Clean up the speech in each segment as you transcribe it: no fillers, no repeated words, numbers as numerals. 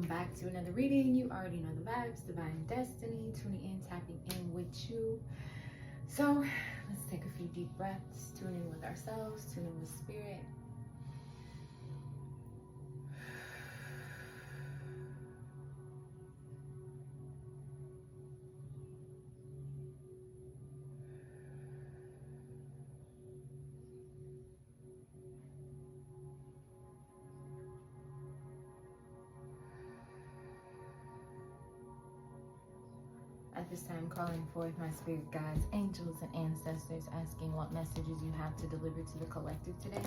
welcome back to another reading. You already know the vibes, divine destiny, tuning in, tapping in with you. So let's take a few deep breaths, tune in with ourselves, tune in with spirit. At this time, calling forth my spirit guides, angels, and ancestors, asking what messages you have to deliver to the collective today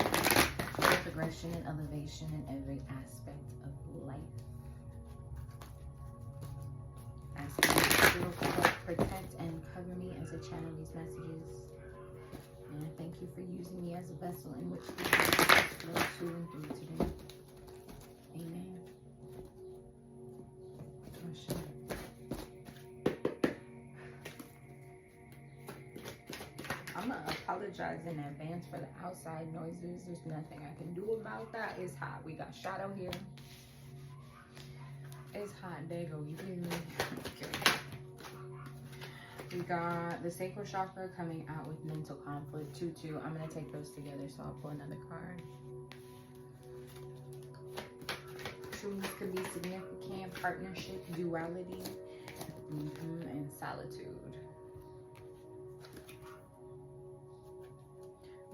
for progression and elevation in every aspect of life. Asking you to shield, protect, and cover me as I channel these messages. And I thank you for using me as a vessel in which to flow to and through today. Amen. Oh, shit. I'm gonna apologize in advance for the outside noises. There's nothing I can do about that. It's hot. We got shadow here. It's hot. There you go. You hear me? Okay. We got the sacral chakra coming out with mental conflict. 2-2. I'm gonna take those together, so I'll pull another card. Truths could be significant. Partnership, duality, and solitude.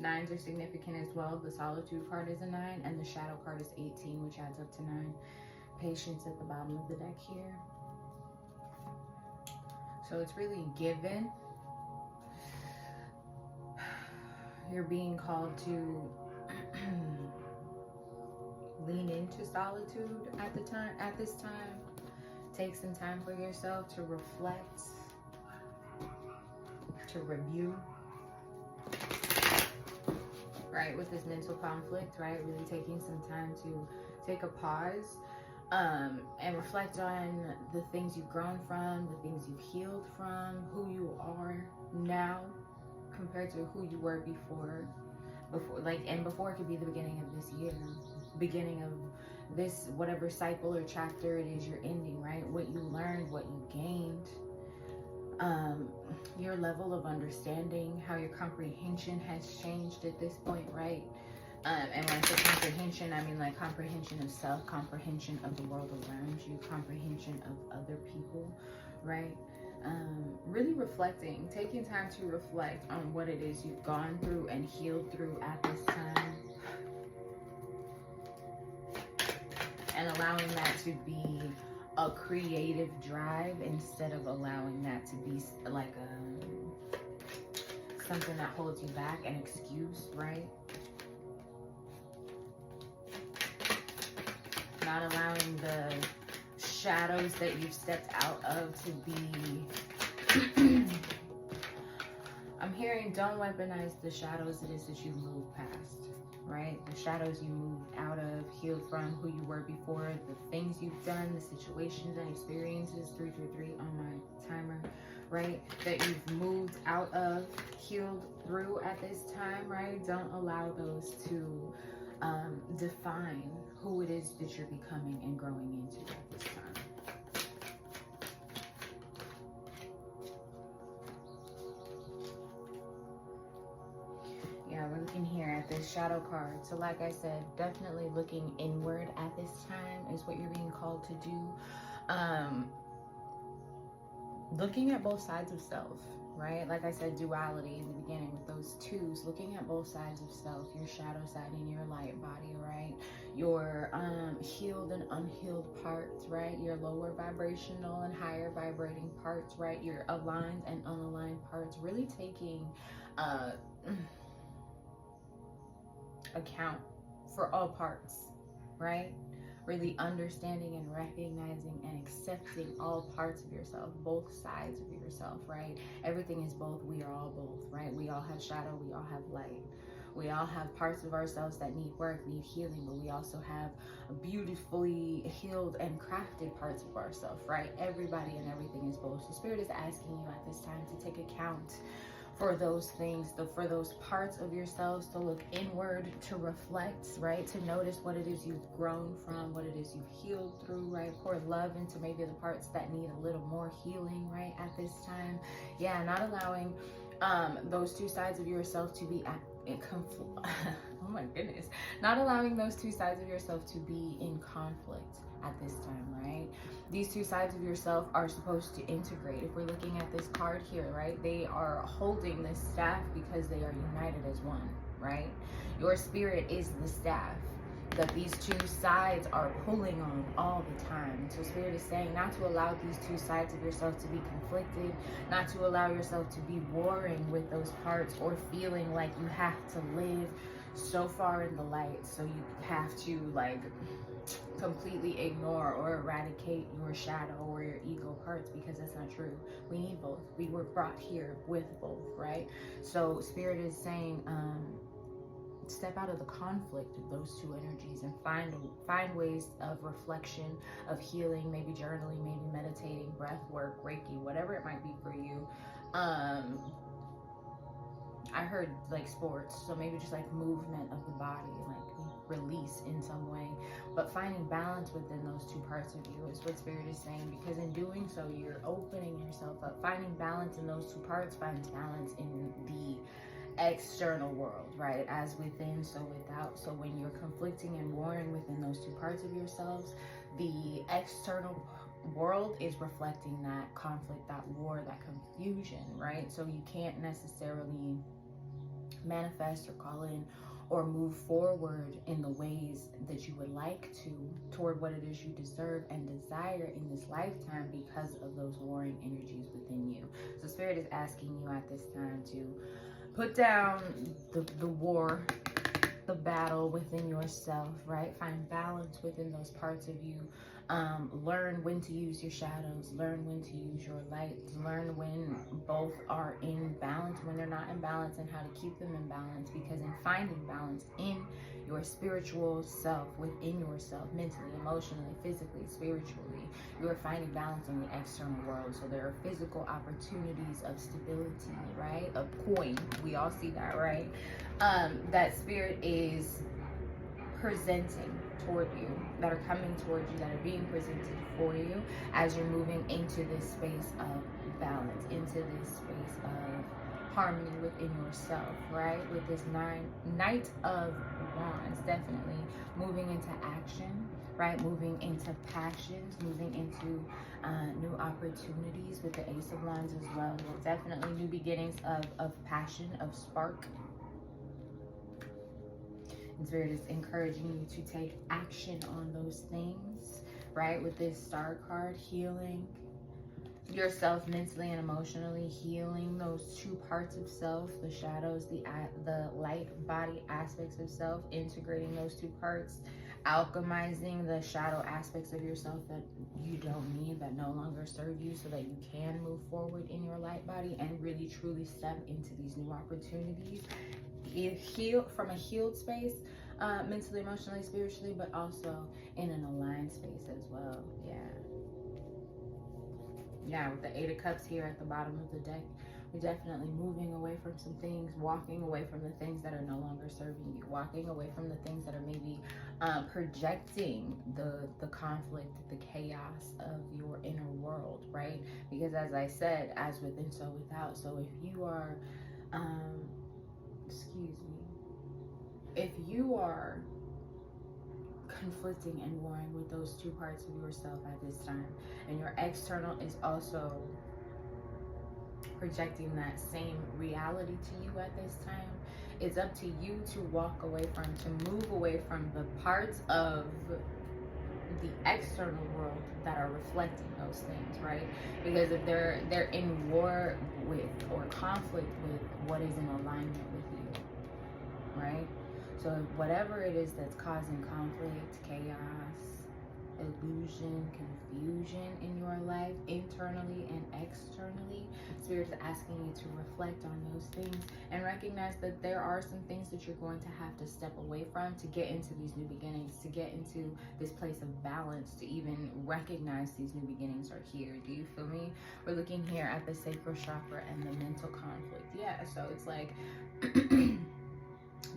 9s are significant as well. The solitude card is a 9 and the shadow card is 18, which adds up to 9. Patience at the bottom of the deck here. So it's really given. You're being called to lean into solitude at this time. Take some time for yourself to reflect, to review. Right, with this mental conflict, right, really taking some time to take a pause and reflect on the things you've grown from, the things you've healed from, who you are now compared to who you were before it could be the beginning of this year, beginning of this whatever cycle or chapter it is you're ending, right? What you learned, what you gained, your level of understanding, how your comprehension has changed at this point, right? And when I say comprehension, I mean like comprehension of self, comprehension of the world around you, comprehension of other people, right? Really reflecting, taking time to reflect on what it is you've gone through and healed through at this time. And allowing that to be a creative drive instead of allowing that to be like something that holds you back, an excuse, right? Not allowing the shadows that you've stepped out of to be I'm hearing don't weaponize the shadows it is that you moved past, right? The shadows you moved out of, healed from, who you were before, the things you've done, the situations and experiences, 333 on my timer, right? That you've moved out of, healed through at this time, right? Don't allow those to define who it is that you're becoming and growing into at this time. Yeah, we're looking here at this shadow card. So like I said, definitely looking inward at this time is what you're being called to do. Looking at both sides of self, right? Like I said, duality in the beginning with those 2s, looking at both sides of self, your shadow side and your light body, right? Your healed and unhealed parts, right? Your lower vibrational and higher vibrating parts, right? Your aligned and unaligned parts, really taking account for all parts, right? Really understanding and recognizing and accepting all parts of yourself, both sides of yourself, right? Everything is both. We are all both, right? We all have shadow, we all have light. We all have parts of ourselves that need work, need healing, but we also have beautifully healed and crafted parts of ourselves, right? Everybody and everything is both. So Spirit is asking you at this time to take account for those things, for those parts of yourselves to look inward, to reflect, right? To notice what it is you've grown from, what it is you've healed through, right? Pour love into maybe the parts that need a little more healing, right? At this time. Yeah, not allowing those two sides of yourself to be oh my goodness, not allowing those two sides of yourself to be in conflict at this time, right? These two sides of yourself are supposed to integrate. If we're looking at this card here, right, they are holding this staff because they are united as one, right? Your spirit is the staff that these two sides are pulling on all the time. So spirit is saying not to allow these two sides of yourself to be conflicted, not to allow yourself to be warring with those parts or feeling like you have to live so far in the light, so you have to like completely ignore or eradicate your shadow or your ego parts, because that's not true. We need both. We were brought here with both, right? So spirit is saying step out of the conflict of those two energies and find ways of reflection, of healing, maybe journaling, maybe meditating, breath work, Reiki, whatever it might be for you. I heard like sports, so maybe just like movement of the body, like release in some way, but finding balance within those two parts of you is what spirit is saying, because in doing so you're opening yourself up. Finding balance in those two parts finds balance in the external world, right? As within, so without. So when you're conflicting and warring within those two parts of yourselves, the external world is reflecting that conflict, that war, that confusion, right? So you can't necessarily manifest or call in or move forward in the ways that you would like to toward what it is you deserve and desire in this lifetime because of those warring energies within you. So spirit is asking you at this time to put down the war, the battle within yourself, right? Find balance within those parts of you. Learn when to use your shadows, learn when to use your light, learn when both are in balance, when they're not in balance, and how to keep them in balance. Because in finding balance in your spiritual self, within yourself, mentally, emotionally, physically, spiritually, you are finding balance in the external world. So there are physical opportunities of stability, right? Of coin, we all see that, right? That spirit is presenting toward you, that are coming toward you, that are being presented for you as you're moving into this space of balance, into this space of harmony within yourself, right? With this Knight of Wands, definitely moving into action, right? Moving into passions, moving into new opportunities with the Ace of Wands as well. Definitely new beginnings of passion, of spark. Spirit is encouraging you to take action on those things, right? With this Star card, healing yourself mentally and emotionally, healing those two parts of self, the shadows, the light body aspects of self, integrating those two parts, alchemizing the shadow aspects of yourself that you don't need, that no longer serve you, so that you can move forward in your light body and really truly step into these new opportunities. Heal from a healed space, mentally, emotionally, spiritually, but also in an aligned space as well. Yeah, with the Eight of Cups here at the bottom of the deck, we're definitely moving away from some things, walking away from the things that are no longer serving you, walking away from the things that are maybe projecting the conflict, the chaos of your inner world, right? Because as I said, as within, so without. So if you are if you are conflicting and warring with those two parts of yourself at this time, and your external is also projecting that same reality to you at this time, it's up to you to walk away from, to move away from the parts of the external world that are reflecting those things, right? Because if they're in war with or conflict with what is in alignment with you, right? So whatever it is that's causing conflict, chaos, illusion, confusion in your life, internally and externally. Spirit is asking you to reflect on those things and recognize that there are some things that you're going to have to step away from to get into these new beginnings, to get into this place of balance, to even recognize these new beginnings are here. Do you feel me? We're looking here at the sacral chakra and the mental conflict. Yeah, so it's like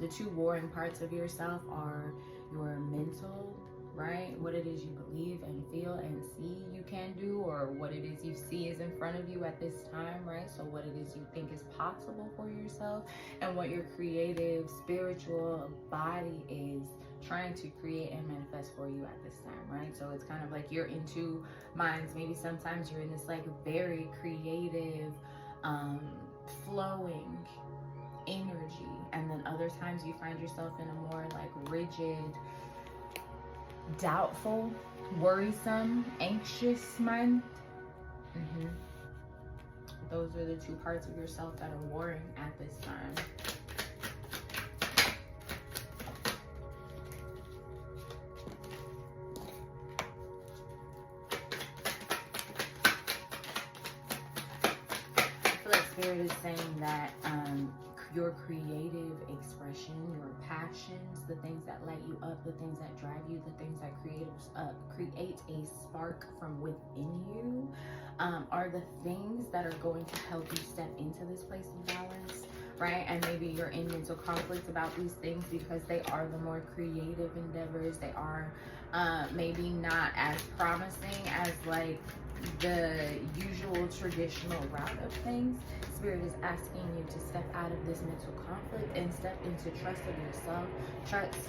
the two warring parts of yourself are your mental, right? What it is you believe and feel and see you can do, or what it is you see is in front of you at this time, right? So what it is you think is possible for yourself, and what your creative, spiritual body is trying to create and manifest for you at this time, right? So it's kind of like you're in two minds. Maybe sometimes you're in this like very creative, flowing energy, and then other times you find yourself in a more like rigid, doubtful, worrisome, anxious mind. Those are the two parts of yourself that are warring at this time. I feel like Spirit is saying that your creative expression, your passions, the things that light you up, the things that drive you, the things that create a spark from within you, are the things that are going to help you step into this place of balance, right? And maybe you're in mental conflict about these things because they are the more creative endeavors. They are maybe not as promising as like the usual traditional route of things. Spirit is asking you to step out of this mental conflict and step into trust of yourself,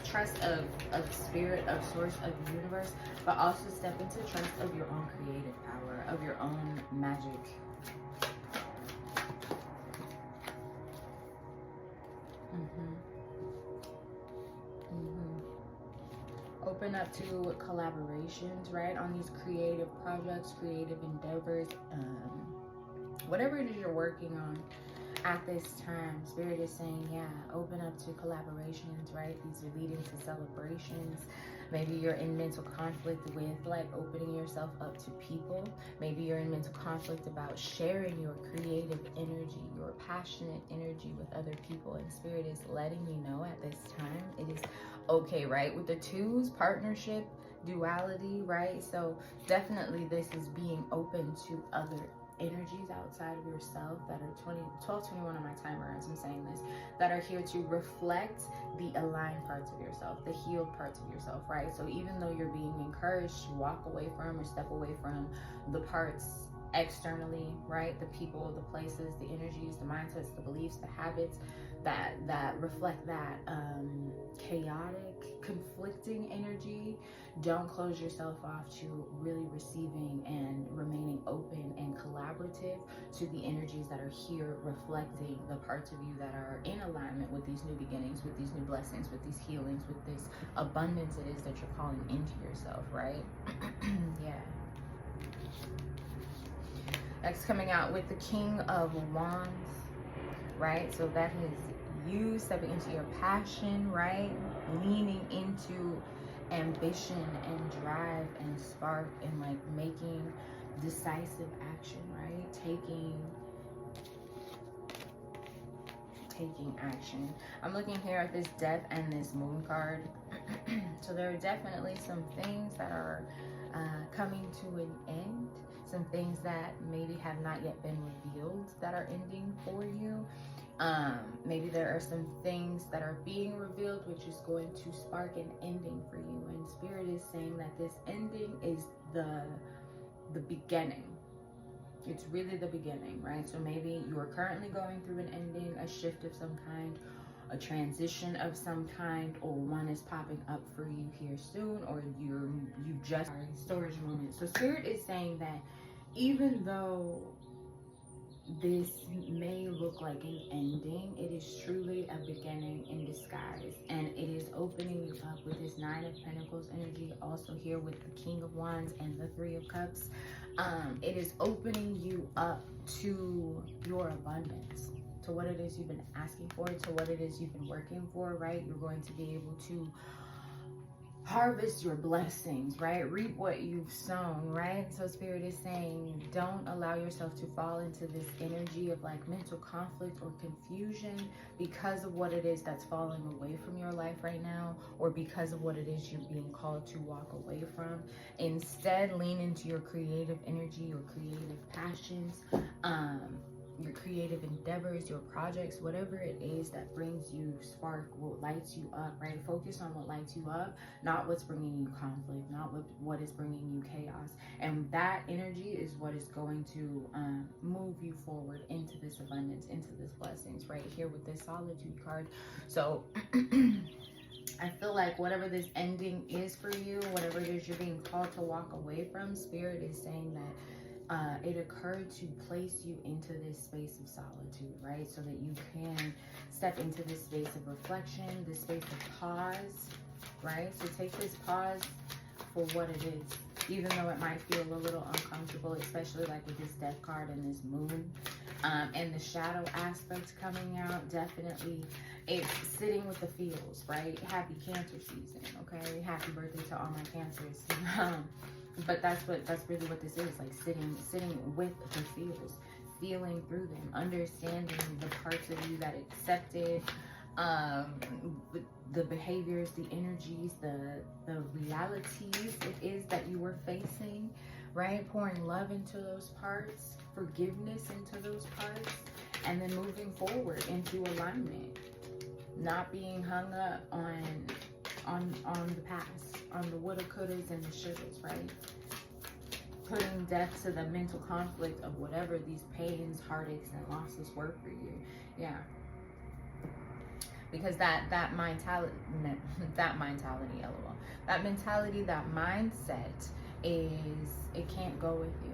trust of spirit, of source, of the universe, but also step into trust of your own creative power, of your own magic. Open up to collaborations, right, on these creative projects, creative endeavors, whatever it is you're working on at this time. Spirit is saying, yeah, open up to collaborations, right? These are leading to celebrations. Maybe you're in mental conflict with like opening yourself up to people. Maybe you're in mental conflict about sharing your creative energy, your passionate energy with other people. And Spirit is letting you know at this time it is okay, right? With the twos, partnership, duality, right? So definitely this is being open to other energies outside of yourself that are 1221 on my timer as I'm saying this, that are here to reflect the aligned parts of yourself, the healed parts of yourself, right? So even though you're being encouraged to walk away from or step away from the parts externally, right? The people, the places, the energies, the mindsets, the beliefs, the habits that reflect that chaotic, conflicting energy, don't close yourself off to really receiving and remaining open and collaborative to the energies that are here reflecting the parts of you that are in alignment with these new beginnings, with these new blessings, with these healings, with this abundance it is that you're calling into yourself, right? Yeah. Next, coming out with the King of Wands, right? So that is you stepping into your passion, right? Leaning into ambition and drive and spark and like making decisive action, right? Taking action. I'm looking here at this Death and this Moon card. So there are definitely some things that are coming to an end. Some things that maybe have not yet been revealed that are ending for you. Maybe there are some things that are being revealed which is going to spark an ending for you, and Spirit is saying that this ending is the beginning. It's really the beginning, right? So maybe you're currently going through an ending, a shift of some kind, a transition of some kind, or one is popping up for you here soon, or you just are in storage moment. So Spirit is saying that even though this may look like an ending, it is truly a beginning in disguise, and it is opening you up with this Nine of Pentacles energy, also here with the King of Wands and the Three of Cups. It is opening you up to your abundance, to what it is you've been asking for, to what it is you've been working for, right? You're going to be able to harvest your blessings, right? Reap what you've sown, right? So Spirit is saying, don't allow yourself to fall into this energy of like mental conflict or confusion because of what it is that's falling away from your life right now, or because of what it is you're being called to walk away from. Instead, lean into your creative energy, your creative passions, your creative endeavors, your projects, whatever it is that brings you spark, what lights you up, right? Focus on what lights you up, not what's bringing you conflict, not what is bringing you chaos. And that energy is what is going to move you forward into this abundance, into this blessings, right here with this solitude card. So I feel like whatever this ending is for you, whatever it is you're being called to walk away from, Spirit is saying that it occurred to place you into this space of solitude, right? So that you can step into this space of reflection, this space of pause, right? So take this pause for what it is, even though it might feel a little uncomfortable, especially like with this death card and this moon, and the shadow aspect coming out. Definitely, it's sitting with the feels, right? Happy Cancer season, okay? Happy birthday to all my Cancers. But that's really what this is, like sitting with the feels, feeling through them, understanding the parts of you that accepted the behaviors, the energies, the realities it is that you were facing, right? Pouring love into those parts, forgiveness into those parts, and then moving forward into alignment, not being hung up on the past, on the woulda, couldas, and the shouldas, right? Putting death to the mental conflict of whatever these pains, heartaches, and losses were for you. Yeah. Because that mentality, LOL, that mentality, that mindset it can't go with you.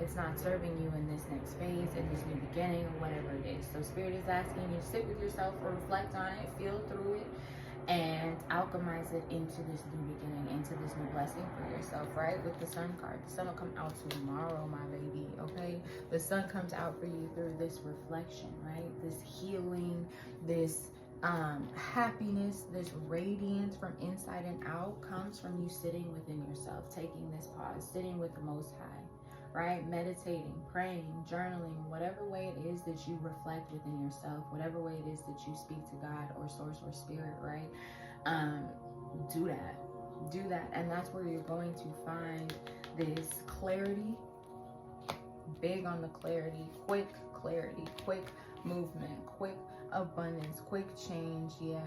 It's not serving you in this next phase, in this new beginning, or whatever it is. So Spirit is asking you to sit with yourself or reflect on it, feel through it, and alchemize it into this new beginning, into this new blessing for yourself, right? With the Sun card. The Sun will come out tomorrow, my baby, okay? The Sun comes out for you through this reflection, right? This healing, this happiness, this radiance from inside and out comes from you sitting within yourself, taking this pause, sitting with the Most High, right? Meditating, praying, journaling, whatever way it is that you reflect within yourself, whatever way it is that you speak to God or Source or Spirit, right? Do that. And that's where you're going to find this clarity, big on the clarity, quick movement, quick abundance, quick change. Yeah.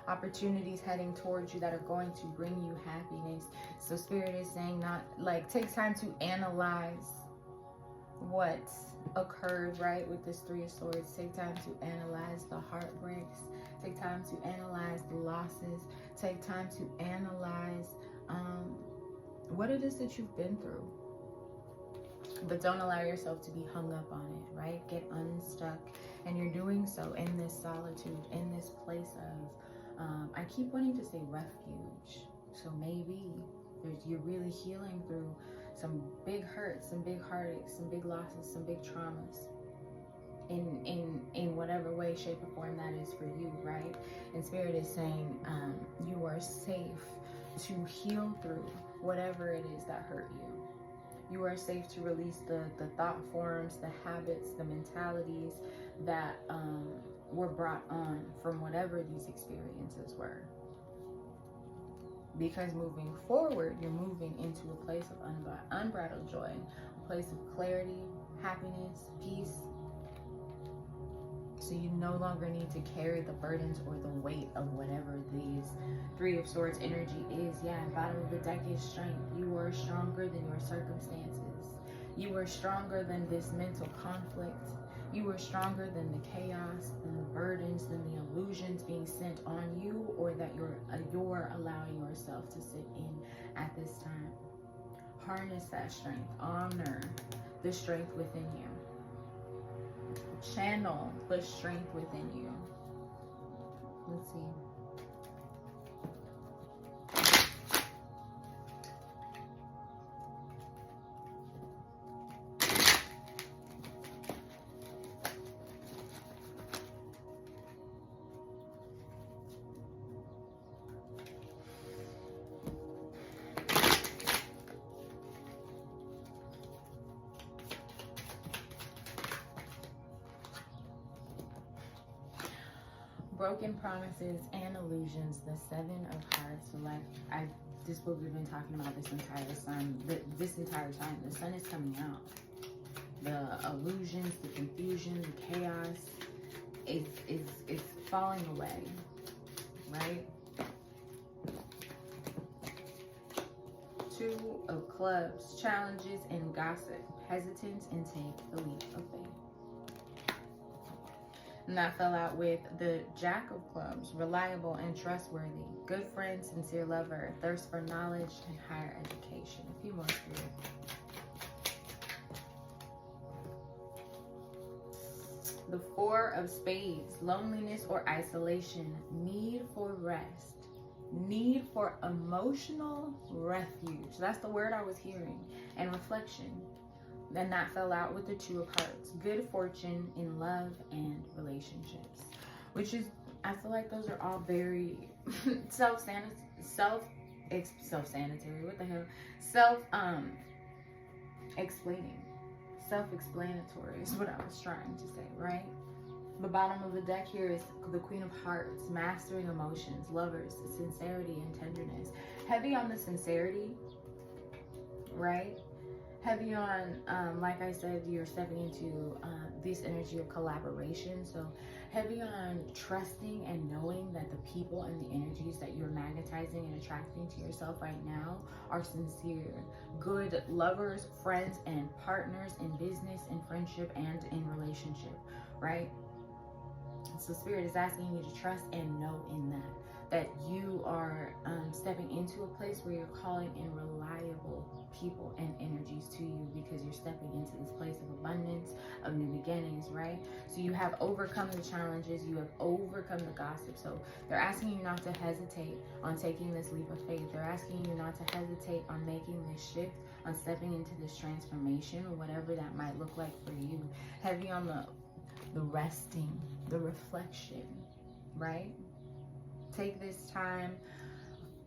Opportunities heading towards you that are going to bring you happiness. So Spirit is saying, not like, take time to analyze what occurred, right, with this Three of Swords. Take time to analyze the heartbreaks. Take time to analyze the losses. Take time to analyze what it is that you've been through. But don't allow yourself to be hung up on it, right? Get unstuck. And you're doing so in this solitude, in this place of, I keep wanting to say refuge. So maybe you're really healing through some big hurts, some big heartaches, some big losses, some big traumas. In whatever way, shape, or form that is for you, right? And Spirit is saying you are safe to heal through whatever it is that hurt you. You are safe to release the thought forms, the habits, the mentalities that were brought on from whatever these experiences were. Because moving forward, you're moving into a place of unbridled joy, a place of clarity, happiness, peace. So you no longer need to carry the burdens or the weight of whatever these Three of Swords energy is. Yeah, bottom of the deck is strength. You are stronger than your circumstances. You are stronger than this mental conflict. You are stronger than the chaos, than the burdens, than the illusions being sent on you, or that you're allowing yourself to sit in at this time. Harness that strength. Honor the strength within you. Channel the strength within you. Let's see. Broken promises and illusions, the Seven of Hearts. So like this is what we've been talking about this entire time. The sun is coming out. The illusions, the confusion, the chaos is falling away, right? Two of Clubs, challenges and gossip. Hesitant and take the leap of faith. And that fell out with the Jack of Clubs, reliable and trustworthy, good friend, sincere lover, thirst for knowledge and higher education. A few more, Spirit. The Four of Spades, loneliness or isolation, need for rest, need for emotional refuge. That's the word I was hearing. And reflection. Then that fell out with the Two of Hearts, good fortune in love and relationships. Which is, I feel like those are all very self-sanitary, what the hell? Self-explanatory is what I was trying to say, right? The bottom of the deck here is the Queen of Hearts, mastering emotions, lovers, sincerity and tenderness. Heavy on the sincerity, right? Heavy on, like I said, you're stepping into this energy of collaboration. So heavy on trusting and knowing that the people and the energies that you're magnetizing and attracting to yourself right now are sincere, good lovers, friends, and partners in business, in friendship, and in relationship, right? So Spirit is asking you to trust and know in that you are stepping into a place where you're calling in reliable people and energies to you, because you're stepping into this place of abundance, of new beginnings, right? So you have overcome the challenges, you have overcome the gossip. So they're asking you not to hesitate on taking this leap of faith. They're asking you not to hesitate on making this shift, on stepping into this transformation, or whatever that might look like for you. Heavy on the resting, the reflection, right? Take this time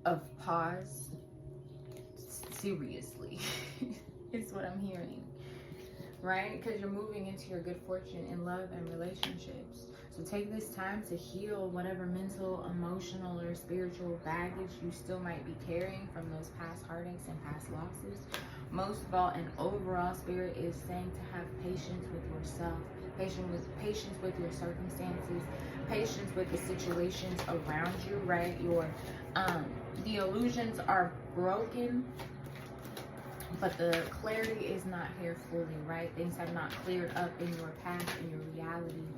of pause seriously is what I'm hearing, right? Because you're moving into your good fortune in love and relationships. So take this time to heal whatever mental, emotional, or spiritual baggage you still might be carrying from those past heartaches and past losses. Most of all, and overall, Spirit is saying to have patience with yourself, patience with your circumstances, patience with the situations around you, right? The illusions are broken, but the clarity is not here fully, right? Things have not cleared up in your past, in your reality,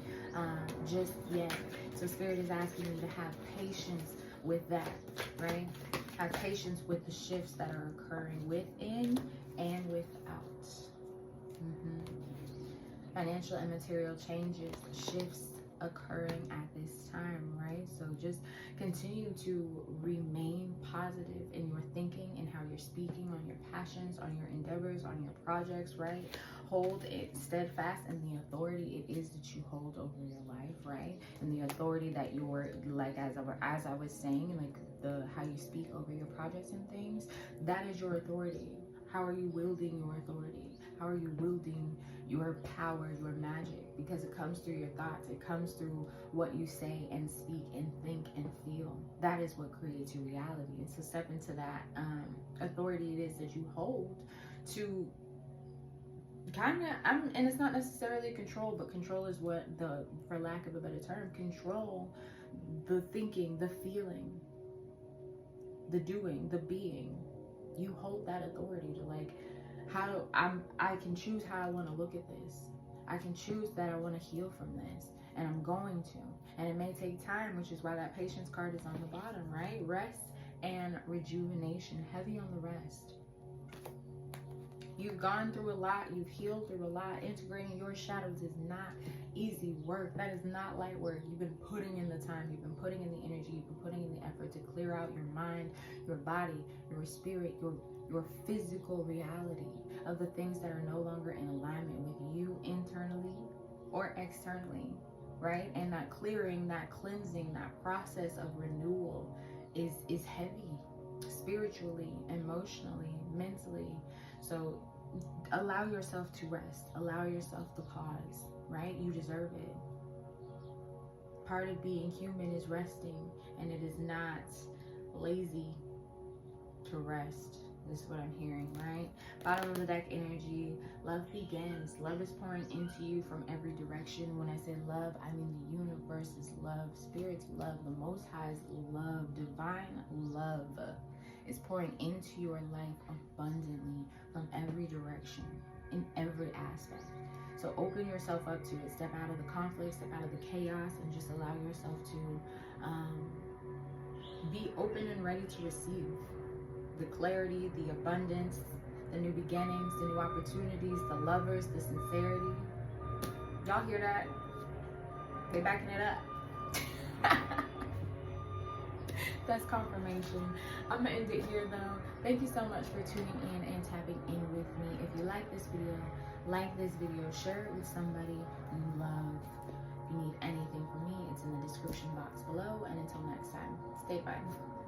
just yet. So Spirit is asking you to have patience with that, right? Have patience with the shifts that are occurring within and without. Financial and material changes, shifts occurring at this time, right? So just continue to remain positive in your thinking and how you're speaking, on your passions, on your endeavors, on your projects, right? Hold it steadfast in the authority it is that you hold over your life, right? And the authority that you're, like, as I was saying, like how you speak over your projects and things, that is your authority. How are you wielding your authority? How are you wielding your power, your magic? Because it comes through your thoughts. It comes through what you say and speak and think and feel. That is what creates your reality. And so step into that authority it is that you hold to and it's not necessarily control, but control is what for lack of a better term, control the thinking, the feeling, the doing, the being. You hold that authority to, like, I can choose how I want to look at this. I can choose that I want to heal from this, and I'm going to. And it may take time, which is why that patience card is on the bottom, right? Rest and rejuvenation. Heavy on the rest. You've gone through a lot. You've healed through a lot. Integrating your shadows is not easy work. That is not light work. You've been putting in the time. You've been putting in the energy. You've been putting in the effort to clear out your mind, your body, your spirit, your physical reality of the things that are no longer in alignment with you internally or externally, right? And that clearing, that cleansing, that process of renewal is heavy spiritually, emotionally, mentally. So allow yourself to rest. Allow yourself to pause, right? You deserve it. part of being human is resting, and it is not lazy to rest. This is what I'm hearing, right? Bottom of the deck energy, love begins. Love is pouring into you from every direction. When I say love, I mean the universe is love, spirit's love, the Most High's love, divine love is pouring into your life abundantly from every direction, in every aspect. So open yourself up to it. Step out of the conflict, step out of the chaos, and just allow yourself to be open and ready to receive the clarity, the abundance, the new beginnings, the new opportunities, the lovers, the sincerity. Y'all hear that? They backing it up. That's confirmation. I'm gonna end it here though. Thank you so much for tuning in and tapping in with me. If you like this video, share it with somebody you love. If you need anything from me, it's in the description box below. And until next time, stay fine.